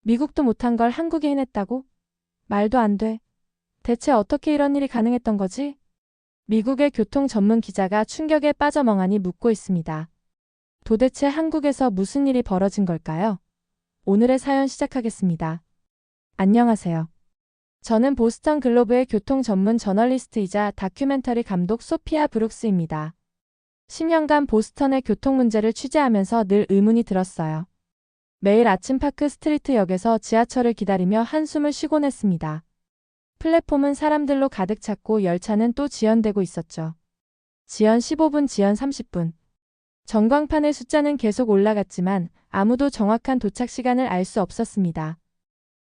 미국도 못한 걸 한국이 해냈다고? 말도 안 돼. 대체 어떻게 이런 일이 가능했던 거지? 미국의 교통 전문 기자가 충격에 빠져 멍하니 묻고 있습니다. 도대체 한국에서 무슨 일이 벌어진 걸까요? 오늘의 사연 시작하겠습니다. 안녕하세요. 저는 보스턴 글로브의 교통 전문 저널리스트이자 다큐멘터리 감독 소피아 브룩스입니다. 10년간 보스턴의 교통 문제를 취재하면서 늘 의문이 들었어요. 매일 아침 파크 스트리트 역에서 지하철을 기다리며 한숨을 쉬곤 했습니다. 플랫폼은 사람들로 가득 찼고 열차는 또 지연되고 있었죠. 지연 15분, 지연 30분. 전광판의 숫자는 계속 올라갔지만 아무도 정확한 도착 시간을 알 수 없었습니다.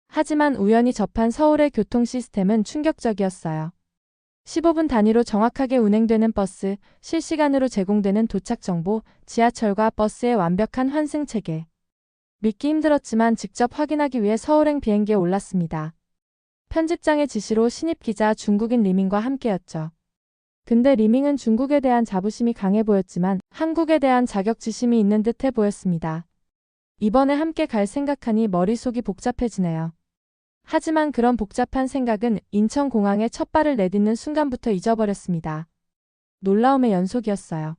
하지만 우연히 접한 서울의 교통 시스템은 충격적이었어요. 15분 단위로 정확하게 운행되는 버스, 실시간으로 제공되는 도착 정보, 지하철과 버스의 완벽한 환승 체계. 믿기 힘들었지만 직접 확인하기 위해 서울행 비행기에 올랐습니다. 편집장의 지시로 신입 기자 중국인 리밍과 함께였죠. 근데 리밍은 중국에 대한 자부심이 강해 보였지만 한국에 대한 자격지심이 있는 듯해 보였습니다. 이번에 함께 갈 생각하니 머릿속이 복잡해지네요. 하지만 그런 복잡한 생각은 인천공항에 첫 발을 내딛는 순간부터 잊어버렸습니다. 놀라움의 연속이었어요.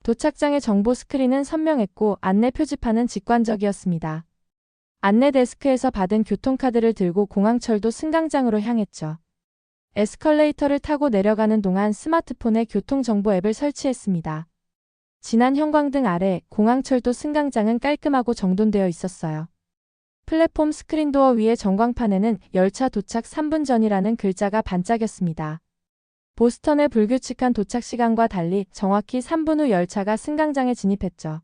도착장의 정보 스크린은 선명했고 안내 표지판은 직관적이었습니다. 안내 데스크에서 받은 교통카드를 들고 공항철도 승강장으로 향했죠. 에스컬레이터를 타고 내려가는 동안 스마트폰에 교통정보 앱을 설치했습니다. 진한 형광등 아래 공항철도 승강장은 깔끔하고 정돈되어 있었어요. 플랫폼 스크린도어 위의 전광판에는 열차 도착 3분 전이라는 글자가 반짝였습니다. 보스턴의 불규칙한 도착 시간과 달리 정확히 3분 후 열차가 승강장에 진입했죠.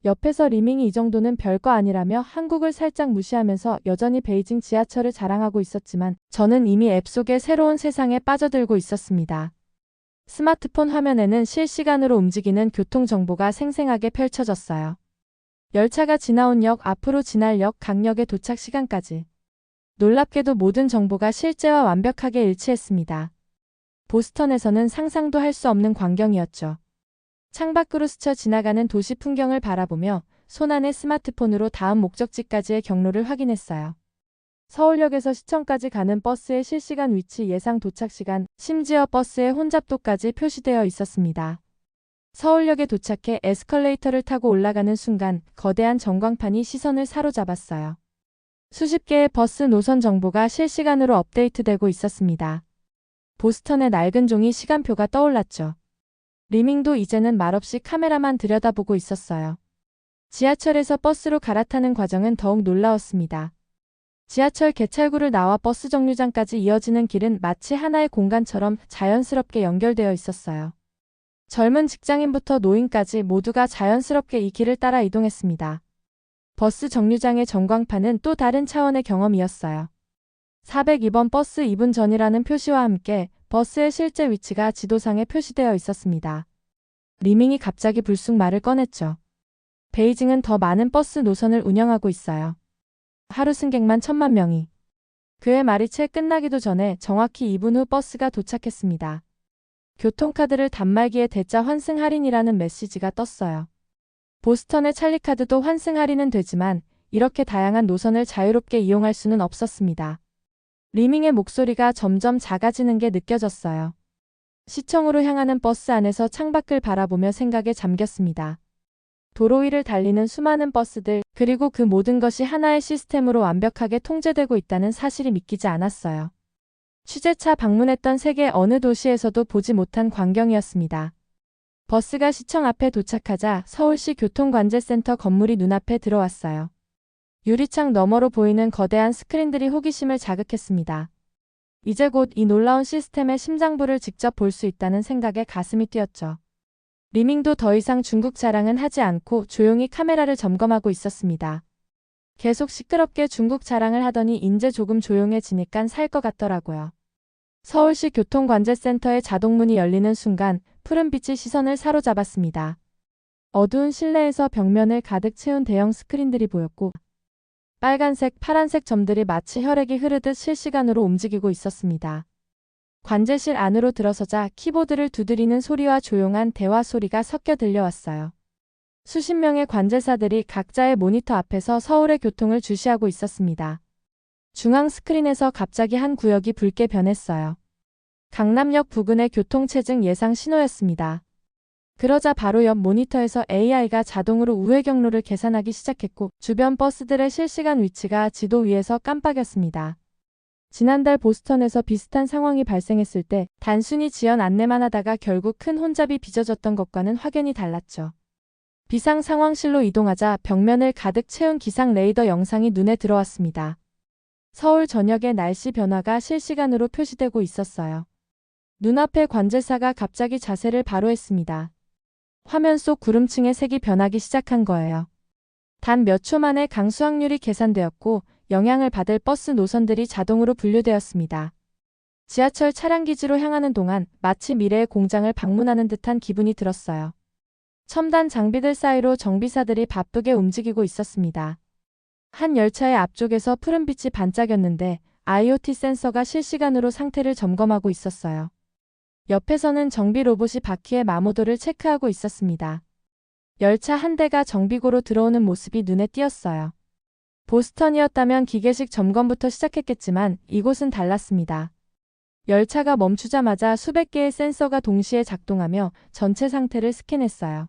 옆에서 리밍이 이 정도는 별거 아니라며 한국을 살짝 무시하면서 여전히 베이징 지하철을 자랑하고 있었지만 저는 이미 앱 속의 새로운 세상에 빠져들고 있었습니다. 스마트폰 화면에는 실시간으로 움직이는 교통정보가 생생하게 펼쳐졌어요. 열차가 지나온 역, 앞으로 지날 역, 각 역의 도착 시간까지. 놀랍게도 모든 정보가 실제와 완벽하게 일치했습니다. 보스턴에서는 상상도 할 수 없는 광경이었죠. 창밖으로 스쳐 지나가는 도시 풍경을 바라보며 손안의 스마트폰으로 다음 목적지까지의 경로를 확인했어요. 서울역에서 시청까지 가는 버스의 실시간 위치, 예상 도착 시간, 심지어 버스의 혼잡도까지 표시되어 있었습니다. 서울역에 도착해 에스컬레이터를 타고 올라가는 순간 거대한 전광판이 시선을 사로잡았어요. 수십 개의 버스 노선 정보가 실시간으로 업데이트되고 있었습니다. 보스턴의 낡은 종이 시간표가 떠올랐죠. 리밍도 이제는 말없이 카메라만 들여다보고 있었어요. 지하철에서 버스로 갈아타는 과정은 더욱 놀라웠습니다. 지하철 개찰구를 나와 버스 정류장까지 이어지는 길은 마치 하나의 공간처럼 자연스럽게 연결되어 있었어요. 젊은 직장인부터 노인까지 모두가 자연스럽게 이 길을 따라 이동했습니다. 버스 정류장의 전광판은 또 다른 차원의 경험이었어요. 402번 버스 2분 전이라는 표시와 함께 버스의 실제 위치가 지도상에 표시되어 있었습니다. 리밍이 갑자기 불쑥 말을 꺼냈죠. 베이징은 더 많은 버스 노선을 운영하고 있어요. 하루 승객만 1000만 명이. 그의 말이 채 끝나기도 전에 정확히 2분 후 버스가 도착했습니다. 교통카드를 단말기에 대자 환승 할인이라는 메시지가 떴어요. 보스턴의 찰리카드도 환승 할인은 되지만 이렇게 다양한 노선을 자유롭게 이용할 수는 없었습니다. 리밍의 목소리가 점점 작아지는 게 느껴졌어요. 시청으로 향하는 버스 안에서 창밖을 바라보며 생각에 잠겼습니다. 도로 위를 달리는 수많은 버스들, 그리고 그 모든 것이 하나의 시스템으로 완벽하게 통제되고 있다는 사실이 믿기지 않았어요. 취재차 방문했던 세계 어느 도시에서도 보지 못한 광경이었습니다. 버스가 시청 앞에 도착하자 서울시 교통관제센터 건물이 눈앞에 들어왔어요. 유리창 너머로 보이는 거대한 스크린들이 호기심을 자극했습니다. 이제 곧 이 놀라운 시스템의 심장부를 직접 볼 수 있다는 생각에 가슴이 뛰었죠. 리밍도 더 이상 중국 자랑은 하지 않고 조용히 카메라를 점검하고 있었습니다. 계속 시끄럽게 중국 자랑을 하더니 인제 조금 조용해지니깐 살 것 같더라고요. 서울시 교통관제센터의 자동문이 열리는 순간 푸른빛이 시선을 사로잡았습니다. 어두운 실내에서 벽면을 가득 채운 대형 스크린들이 보였고 빨간색, 파란색 점들이 마치 혈액이 흐르듯 실시간으로 움직이고 있었습니다. 관제실 안으로 들어서자 키보드를 두드리는 소리와 조용한 대화 소리가 섞여 들려왔어요. 수십 명의 관제사들이 각자의 모니터 앞에서 서울의 교통을 주시하고 있었습니다. 중앙 스크린에서 갑자기 한 구역이 붉게 변했어요. 강남역 부근의 교통체증 예상 신호였습니다. 그러자 바로 옆 모니터에서 AI가 자동으로 우회 경로를 계산하기 시작했고 주변 버스들의 실시간 위치가 지도 위에서 깜빡였습니다. 지난달 보스턴에서 비슷한 상황이 발생했을 때 단순히 지연 안내만 하다가 결국 큰 혼잡이 빚어졌던 것과는 확연히 달랐죠. 비상 상황실로 이동하자 벽면을 가득 채운 기상 레이더 영상이 눈에 들어왔습니다. 서울 전역의 날씨 변화가 실시간으로 표시되고 있었어요. 눈앞의 관제사가 갑자기 자세를 바로 했습니다. 화면 속 구름층의 색이 변하기 시작한 거예요. 단 몇 초 만에 강수 확률이 계산되었고 영향을 받을 버스 노선들이 자동으로 분류되었습니다. 지하철 차량 기지로 향하는 동안 마치 미래의 공장을 방문하는 듯한 기분이 들었어요. 첨단 장비들 사이로 정비사들이 바쁘게 움직이고 있었습니다. 한 열차의 앞쪽에서 푸른빛이 반짝였는데 IoT 센서가 실시간으로 상태를 점검하고 있었어요. 옆에서는 정비 로봇이 바퀴의 마모도를 체크하고 있었습니다. 열차 한 대가 정비고로 들어오는 모습이 눈에 띄었어요. 보스턴이었다면 기계식 점검부터 시작했겠지만 이곳은 달랐습니다. 열차가 멈추자마자 수백 개의 센서가 동시에 작동하며 전체 상태를 스캔했어요.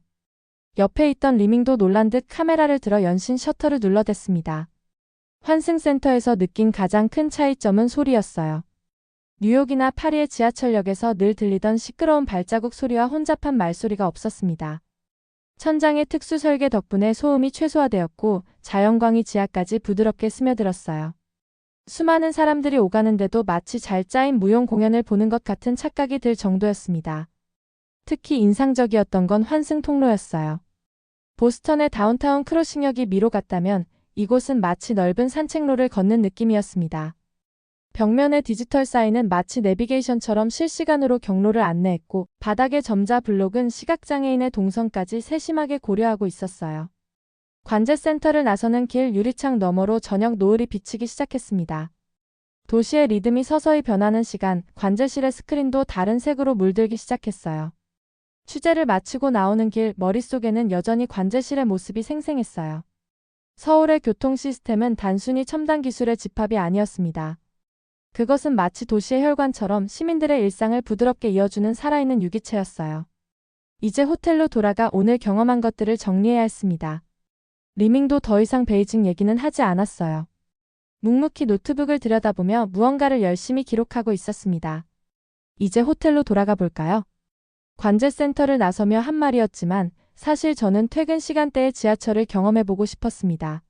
옆에 있던 리밍도 놀란 듯 카메라를 들어 연신 셔터를 눌러댔습니다. 환승센터에서 느낀 가장 큰 차이점은 소리였어요. 뉴욕이나 파리의 지하철역에서 늘 들리던 시끄러운 발자국 소리와 혼잡한 말소리가 없었습니다. 천장의 특수 설계 덕분에 소음이 최소화되었고 자연광이 지하까지 부드럽게 스며들었어요. 수많은 사람들이 오가는데도 마치 잘 짜인 무용 공연을 보는 것 같은 착각이 들 정도였습니다. 특히 인상적이었던 건 환승 통로였어요. 보스턴의 다운타운 크로싱역이 미로 같다면 이곳은 마치 넓은 산책로를 걷는 느낌이었습니다. 벽면의 디지털 사인은 마치 내비게이션처럼 실시간으로 경로를 안내했고 바닥의 점자 블록은 시각장애인의 동선까지 세심하게 고려하고 있었어요. 관제센터를 나서는 길 유리창 너머로 저녁 노을이 비치기 시작했습니다. 도시의 리듬이 서서히 변하는 시간, 관제실의 스크린도 다른 색으로 물들기 시작했어요. 취재를 마치고 나오는 길, 머릿속에는 여전히 관제실의 모습이 생생했어요. 서울의 교통 시스템은 단순히 첨단 기술의 집합이 아니었습니다. 그것은 마치 도시의 혈관처럼 시민들의 일상을 부드럽게 이어주는 살아있는 유기체였어요. 이제 호텔로 돌아가 오늘 경험한 것들을 정리해야 했습니다. 리밍도 더 이상 베이징 얘기는 하지 않았어요. 묵묵히 노트북을 들여다보며 무언가를 열심히 기록하고 있었습니다. 이제 호텔로 돌아가 볼까요? 관제센터를 나서며 한 말이었지만 사실 저는 퇴근 시간대의 지하철을 경험해보고 싶었습니다.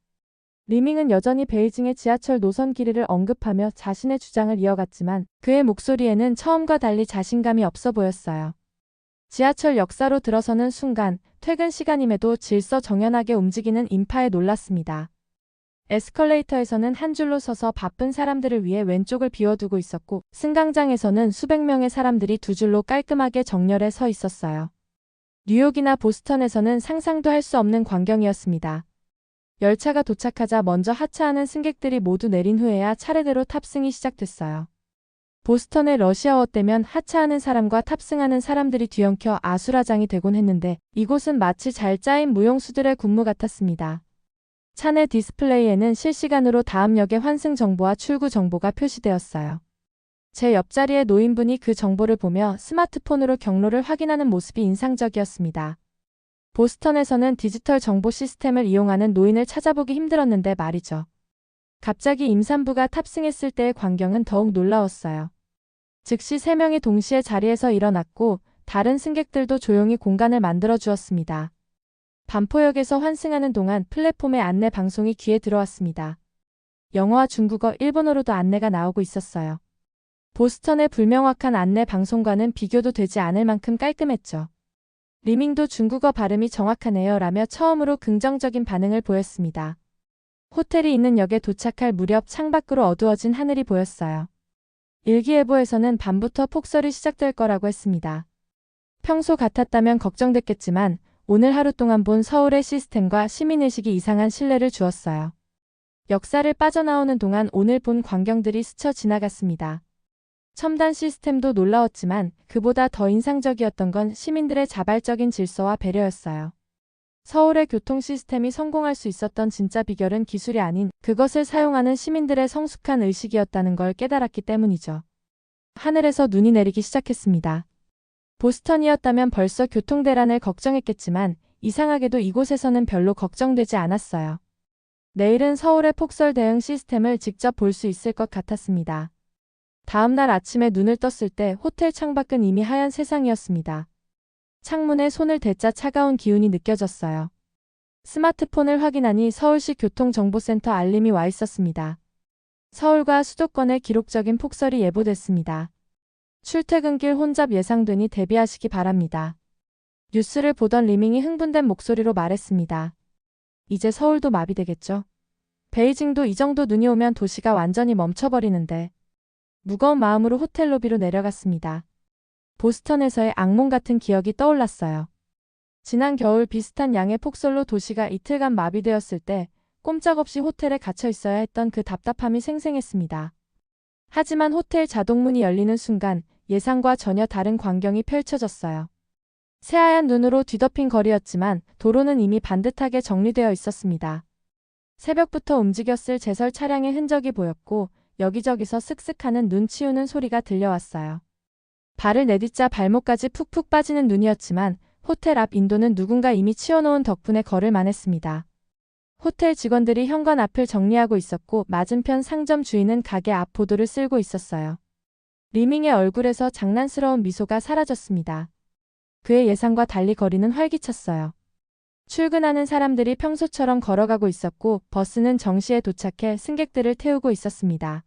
리밍은 여전히 베이징의 지하철 노선 길이를 언급하며 자신의 주장을 이어갔지만 그의 목소리에는 처음과 달리 자신감이 없어 보였어요. 지하철 역사로 들어서는 순간 퇴근 시간임에도 질서정연하게 움직이는 인파에 놀랐습니다. 에스컬레이터에서는 한 줄로 서서 바쁜 사람들을 위해 왼쪽을 비워두고 있었고 승강장에서는 수백 명의 사람들이 두 줄로 깔끔하게 정렬해 서 있었어요. 뉴욕이나 보스턴에서는 상상도 할 수 없는 광경이었습니다. 열차가 도착하자 먼저 하차하는 승객들이 모두 내린 후에야 차례대로 탑승이 시작됐어요. 보스턴의 러시아어 때면 하차하는 사람과 탑승하는 사람들이 뒤엉켜 아수라장이 되곤 했는데 이곳은 마치 잘 짜인 무용수들의 군무 같았습니다. 차 내 디스플레이에는 실시간으로 다음 역의 환승 정보와 출구 정보가 표시되었어요. 제 옆자리의 노인분이 그 정보를 보며 스마트폰으로 경로를 확인하는 모습이 인상적이었습니다. 보스턴에서는 디지털 정보 시스템을 이용하는 노인을 찾아보기 힘들었는데 말이죠. 갑자기 임산부가 탑승했을 때의 광경은 더욱 놀라웠어요. 즉시 3명이 동시에 자리에서 일어났고 다른 승객들도 조용히 공간을 만들어 주었습니다. 반포역에서 환승하는 동안 플랫폼의 안내 방송이 귀에 들어왔습니다. 영어와 중국어, 일본어로도 안내가 나오고 있었어요. 보스턴의 불명확한 안내 방송과는 비교도 되지 않을 만큼 깔끔했죠. 리밍도 중국어 발음이 정확하네요 라며 처음으로 긍정적인 반응을 보였습니다. 호텔이 있는 역에 도착할 무렵 창밖으로 어두워진 하늘이 보였어요. 일기예보에서는 밤부터 폭설이 시작될 거라고 했습니다. 평소 같았다면 걱정됐겠지만 오늘 하루 동안 본 서울의 시스템과 시민의식이 이상한 신뢰를 주었어요. 역사를 빠져나오는 동안 오늘 본 광경들이 스쳐 지나갔습니다. 첨단 시스템도 놀라웠지만 그보다 더 인상적이었던 건 시민들의 자발적인 질서와 배려였어요. 서울의 교통 시스템이 성공할 수 있었던 진짜 비결은 기술이 아닌 그것을 사용하는 시민들의 성숙한 의식이었다는 걸 깨달았기 때문이죠. 하늘에서 눈이 내리기 시작했습니다. 보스턴이었다면 벌써 교통대란을 걱정했겠지만 이상하게도 이곳에서는 별로 걱정되지 않았어요. 내일은 서울의 폭설 대응 시스템을 직접 볼 수 있을 것 같았습니다. 다음 날 아침에 눈을 떴을 때 호텔 창밖은 이미 하얀 세상이었습니다. 창문에 손을 대자 차가운 기운이 느껴졌어요. 스마트폰을 확인하니 서울시 교통정보센터 알림이 와 있었습니다. 서울과 수도권에 기록적인 폭설이 예보됐습니다. 출퇴근길 혼잡 예상되니 대비하시기 바랍니다. 뉴스를 보던 리밍이 흥분된 목소리로 말했습니다. 이제 서울도 마비되겠죠? 베이징도 이 정도 눈이 오면 도시가 완전히 멈춰버리는데. 무거운 마음으로 호텔 로비로 내려갔습니다. 보스턴에서의 악몽 같은 기억이 떠올랐어요. 지난 겨울 비슷한 양의 폭설로 도시가 이틀간 마비되었을 때 꼼짝없이 호텔에 갇혀 있어야 했던 그 답답함이 생생했습니다. 하지만 호텔 자동문이 열리는 순간 예상과 전혀 다른 광경이 펼쳐졌어요. 새하얀 눈으로 뒤덮인 거리였지만 도로는 이미 반듯하게 정리되어 있었습니다. 새벽부터 움직였을 제설 차량의 흔적이 보였고 여기저기서 슥슥하는 눈 치우는 소리가 들려왔어요. 발을 내딛자 발목까지 푹푹 빠지는 눈이었지만 호텔 앞 인도는 누군가 이미 치워놓은 덕분에 걸을만 했습니다. 호텔 직원들이 현관 앞을 정리하고 있었고 맞은편 상점 주인은 가게 앞 보도를 쓸고 있었어요. 리밍의 얼굴에서 장난스러운 미소가 사라졌습니다. 그의 예상과 달리 거리는 활기찼어요. 출근하는 사람들이 평소처럼 걸어가고 있었고 버스는 정시에 도착해 승객들을 태우고 있었습니다.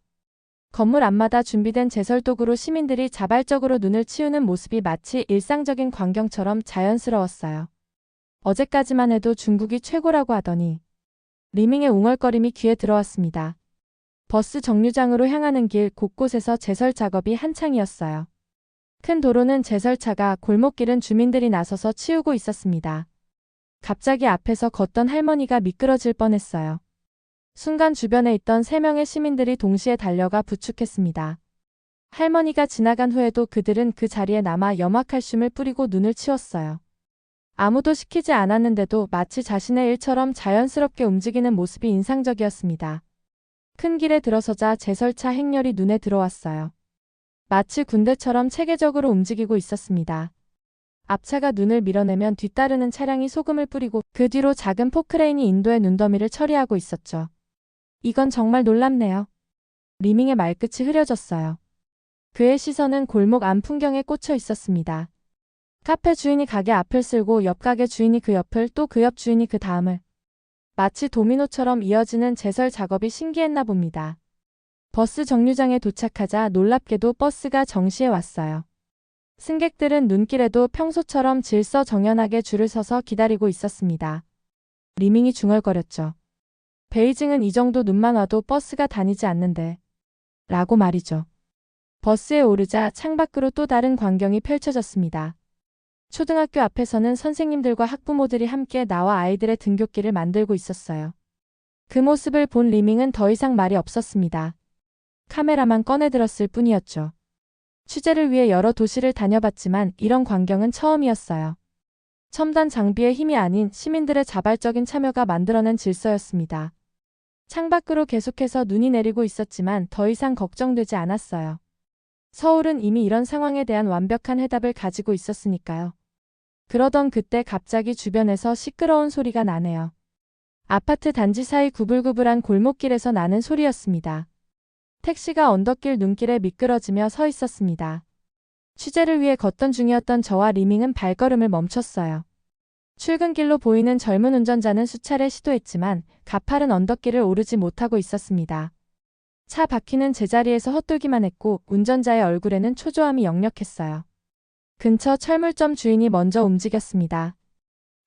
건물 앞마다 준비된 제설도구로 시민들이 자발적으로 눈을 치우는 모습이 마치 일상적인 광경처럼 자연스러웠어요. 어제까지만 해도 중국이 최고라고 하더니 리밍의 웅얼거림이 귀에 들어왔습니다. 버스 정류장으로 향하는 길 곳곳에서 제설 작업이 한창이었어요. 큰 도로는 제설차가, 골목길은 주민들이 나서서 치우고 있었습니다. 갑자기 앞에서 걷던 할머니가 미끄러질 뻔했어요. 순간 주변에 있던 3명의 시민들이 동시에 달려가 부축했습니다. 할머니가 지나간 후에도 그들은 그 자리에 남아 염화칼슘을 뿌리고 눈을 치웠어요. 아무도 시키지 않았는데도 마치 자신의 일처럼 자연스럽게 움직이는 모습이 인상적이었습니다. 큰 길에 들어서자 제설차 행렬이 눈에 들어왔어요. 마치 군대처럼 체계적으로 움직이고 있었습니다. 앞차가 눈을 밀어내면 뒤따르는 차량이 소금을 뿌리고 그 뒤로 작은 포크레인이 인도의 눈더미를 처리하고 있었죠. 이건 정말 놀랍네요. 리밍의 말끝이 흐려졌어요. 그의 시선은 골목 안 풍경에 꽂혀 있었습니다. 카페 주인이 가게 앞을 쓸고 옆 가게 주인이 그 옆을 또 그 옆 주인이 그 다음을. 마치 도미노처럼 이어지는 제설 작업이 신기했나 봅니다. 버스 정류장에 도착하자 놀랍게도 버스가 정시에 왔어요. 승객들은 눈길에도 평소처럼 질서정연하게 줄을 서서 기다리고 있었습니다. 리밍이 중얼거렸죠. 베이징은 이 정도 눈만 와도 버스가 다니지 않는데. 라고 말이죠. 버스에 오르자 창밖으로 또 다른 광경이 펼쳐졌습니다. 초등학교 앞에서는 선생님들과 학부모들이 함께 나와 아이들의 등굣길을 만들고 있었어요. 그 모습을 본 리밍은 더 이상 말이 없었습니다. 카메라만 꺼내들었을 뿐이었죠. 취재를 위해 여러 도시를 다녀봤지만 이런 광경은 처음이었어요. 첨단 장비의 힘이 아닌 시민들의 자발적인 참여가 만들어낸 질서였습니다. 창밖으로 계속해서 눈이 내리고 있었지만 더 이상 걱정되지 않았어요. 서울은 이미 이런 상황에 대한 완벽한 해답을 가지고 있었으니까요. 그러던 그때 갑자기 주변에서 시끄러운 소리가 나네요. 아파트 단지 사이 구불구불한 골목길에서 나는 소리였습니다. 택시가 언덕길 눈길에 미끄러지며 서 있었습니다. 취재를 위해 걷던 중이었던 저와 리밍은 발걸음을 멈췄어요. 출근길로 보이는 젊은 운전자는 수차례 시도했지만 가파른 언덕길을 오르지 못하고 있었습니다. 차 바퀴는 제자리에서 헛돌기만 했고 운전자의 얼굴에는 초조함이 역력했어요. 근처 철물점 주인이 먼저 움직였습니다.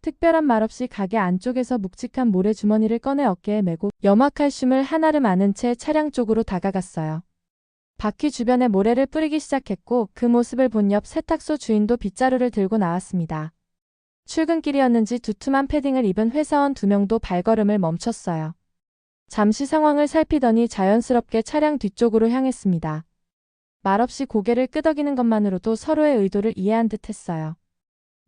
특별한 말 없이 가게 안쪽에서 묵직한 모래주머니를 꺼내 어깨에 메고 염화칼슘을 한아름 안은 채 차량 쪽으로 다가갔어요. 바퀴 주변에 모래를 뿌리기 시작했고 그 모습을 본 옆 세탁소 주인도 빗자루를 들고 나왔습니다. 출근길이었는지 두툼한 패딩을 입은 회사원 2명도 발걸음을 멈췄어요. 잠시 상황을 살피더니 자연스럽게 차량 뒤쪽으로 향했습니다. 말없이 고개를 끄덕이는 것만으로도 서로의 의도를 이해한 듯 했어요.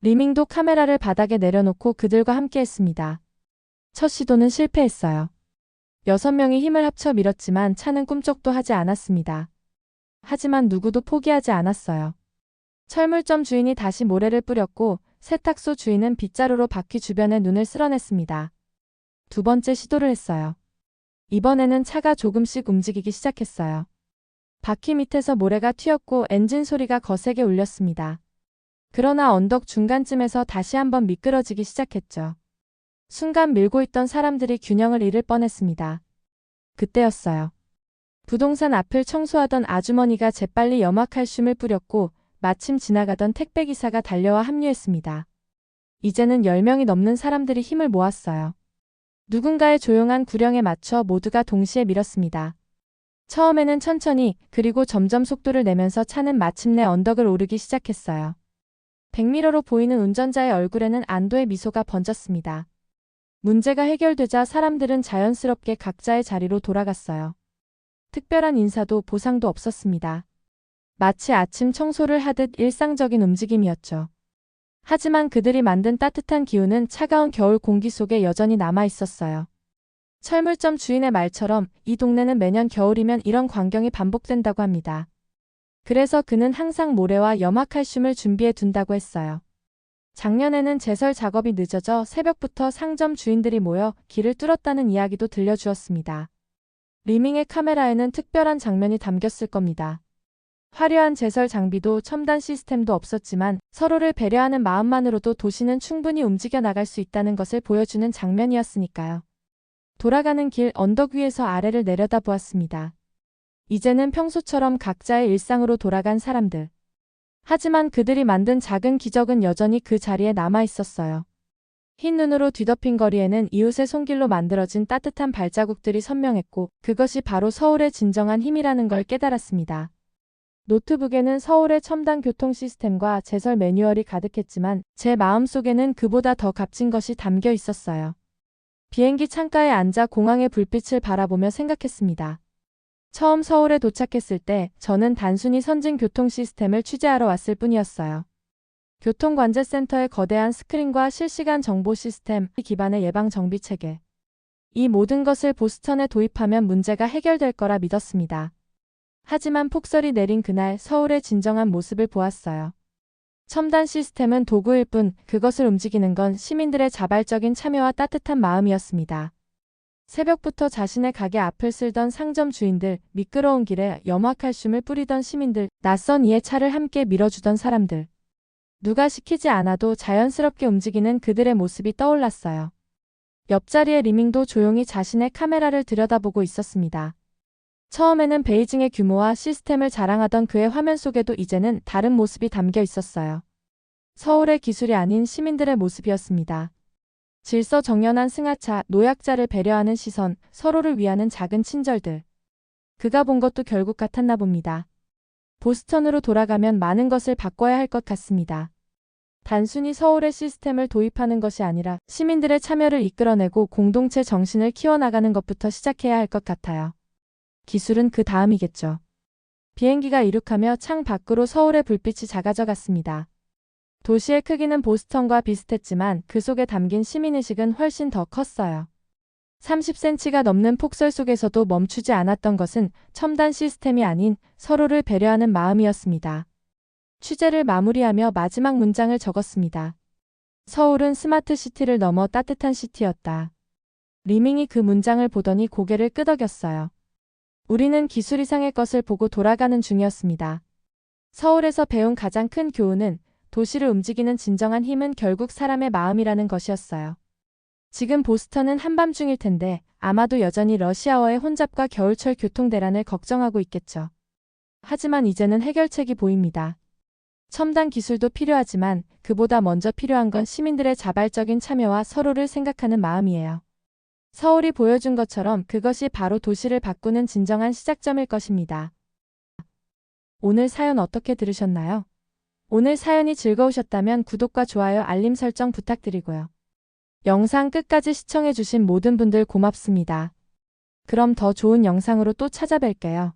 리밍도 카메라를 바닥에 내려놓고 그들과 함께 했습니다. 첫 시도는 실패했어요. 6명이 힘을 합쳐 밀었지만 차는 꿈쩍도 하지 않았습니다. 하지만 누구도 포기하지 않았어요. 철물점 주인이 다시 모래를 뿌렸고 세탁소 주인은 빗자루로 바퀴 주변에 눈을 쓸어냈습니다. 두 번째 시도를 했어요. 이번에는 차가 조금씩 움직이기 시작했어요. 바퀴 밑에서 모래가 튀었고 엔진 소리가 거세게 울렸습니다. 그러나 언덕 중간쯤에서 다시 한번 미끄러지기 시작했죠. 순간 밀고 있던 사람들이 균형을 잃을 뻔했습니다. 그때였어요. 부동산 앞을 청소하던 아주머니가 재빨리 염화칼슘을 뿌렸고 마침 지나가던 택배기사가 달려와 합류했습니다. 이제는 10명이 넘는 사람들이 힘을 모았어요. 누군가의 조용한 구령에 맞춰 모두가 동시에 밀었습니다. 처음에는 천천히 그리고 점점 속도를 내면서 차는 마침내 언덕을 오르기 시작했어요. 100m로 보이는 운전자의 얼굴에는 안도의 미소가 번졌습니다. 문제가 해결되자 사람들은 자연스럽게 각자의 자리로 돌아갔어요. 특별한 인사도 보상도 없었습니다. 마치 아침 청소를 하듯 일상적인 움직임이었죠. 하지만 그들이 만든 따뜻한 기운은 차가운 겨울 공기 속에 여전히 남아 있었어요. 철물점 주인의 말처럼 이 동네는 매년 겨울이면 이런 광경이 반복된다고 합니다. 그래서 그는 항상 모래와 염화칼슘을 준비해 둔다고 했어요. 작년에는 제설 작업이 늦어져 새벽부터 상점 주인들이 모여 길을 뚫었다는 이야기도 들려주었습니다. 리밍의 카메라에는 특별한 장면이 담겼을 겁니다. 화려한 제설 장비도 첨단 시스템도 없었지만 서로를 배려하는 마음만으로도 도시는 충분히 움직여 나갈 수 있다는 것을 보여주는 장면이었으니까요. 돌아가는 길 언덕 위에서 아래를 내려다보았습니다. 이제는 평소처럼 각자의 일상으로 돌아간 사람들. 하지만 그들이 만든 작은 기적은 여전히 그 자리에 남아 있었어요. 흰 눈으로 뒤덮인 거리에는 이웃의 손길로 만들어진 따뜻한 발자국들이 선명했고 그것이 바로 서울의 진정한 힘이라는 걸 깨달았습니다. 노트북에는 서울의 첨단 교통 시스템과 제설 매뉴얼이 가득했지만 제 마음속에는 그보다 더 값진 것이 담겨 있었어요. 비행기 창가에 앉아 공항의 불빛을 바라보며 생각했습니다. 처음 서울에 도착했을 때 저는 단순히 선진 교통 시스템을 취재하러 왔을 뿐이었어요. 교통관제센터의 거대한 스크린과 실시간 정보 시스템 기반의 예방정비 체계. 이 모든 것을 보스턴에 도입하면 문제가 해결될 거라 믿었습니다. 하지만 폭설이 내린 그날 서울의 진정한 모습을 보았어요. 첨단 시스템은 도구일 뿐 그것을 움직이는 건 시민들의 자발적인 참여와 따뜻한 마음이었습니다. 새벽부터 자신의 가게 앞을 쓸던 상점 주인들, 미끄러운 길에 염화칼슘을 뿌리던 시민들, 낯선 이의 차를 함께 밀어주던 사람들. 누가 시키지 않아도 자연스럽게 움직이는 그들의 모습이 떠올랐어요. 옆자리의 리밍도 조용히 자신의 카메라를 들여다보고 있었습니다. 처음에는 베이징의 규모와 시스템을 자랑하던 그의 화면 속에도 이제는 다른 모습이 담겨 있었어요. 서울의 기술이 아닌 시민들의 모습이었습니다. 질서정연한 승하차, 노약자를 배려하는 시선, 서로를 위하는 작은 친절들. 그가 본 것도 결국 같았나 봅니다. 보스턴으로 돌아가면 많은 것을 바꿔야 할 것 같습니다. 단순히 서울의 시스템을 도입하는 것이 아니라 시민들의 참여를 이끌어내고 공동체 정신을 키워나가는 것부터 시작해야 할 것 같아요. 기술은 그 다음이겠죠. 비행기가 이륙하며 창 밖으로 서울의 불빛이 작아져 갔습니다. 도시의 크기는 보스턴과 비슷했지만 그 속에 담긴 시민의식은 훨씬 더 컸어요. 30cm가 넘는 폭설 속에서도 멈추지 않았던 것은 첨단 시스템이 아닌 서로를 배려하는 마음이었습니다. 취재를 마무리하며 마지막 문장을 적었습니다. 서울은 스마트 시티를 넘어 따뜻한 시티였다. 리밍이 그 문장을 보더니 고개를 끄덕였어요. 우리는 기술 이상의 것을 보고 돌아가는 중이었습니다. 서울에서 배운 가장 큰 교훈은 도시를 움직이는 진정한 힘은 결국 사람의 마음이라는 것이었어요. 지금 보스턴은 한밤중일 텐데 아마도 여전히 러시아어의 혼잡과 겨울철 교통대란을 걱정하고 있겠죠. 하지만 이제는 해결책이 보입니다. 첨단 기술도 필요하지만 그보다 먼저 필요한 건 시민들의 자발적인 참여와 서로를 생각하는 마음이에요. 서울이 보여준 것처럼 그것이 바로 도시를 바꾸는 진정한 시작점일 것입니다. 오늘 사연 어떻게 들으셨나요? 오늘 사연이 즐거우셨다면 구독과 좋아요, 알림 설정 부탁드리고요. 영상 끝까지 시청해주신 모든 분들 고맙습니다. 그럼 더 좋은 영상으로 또 찾아뵐게요.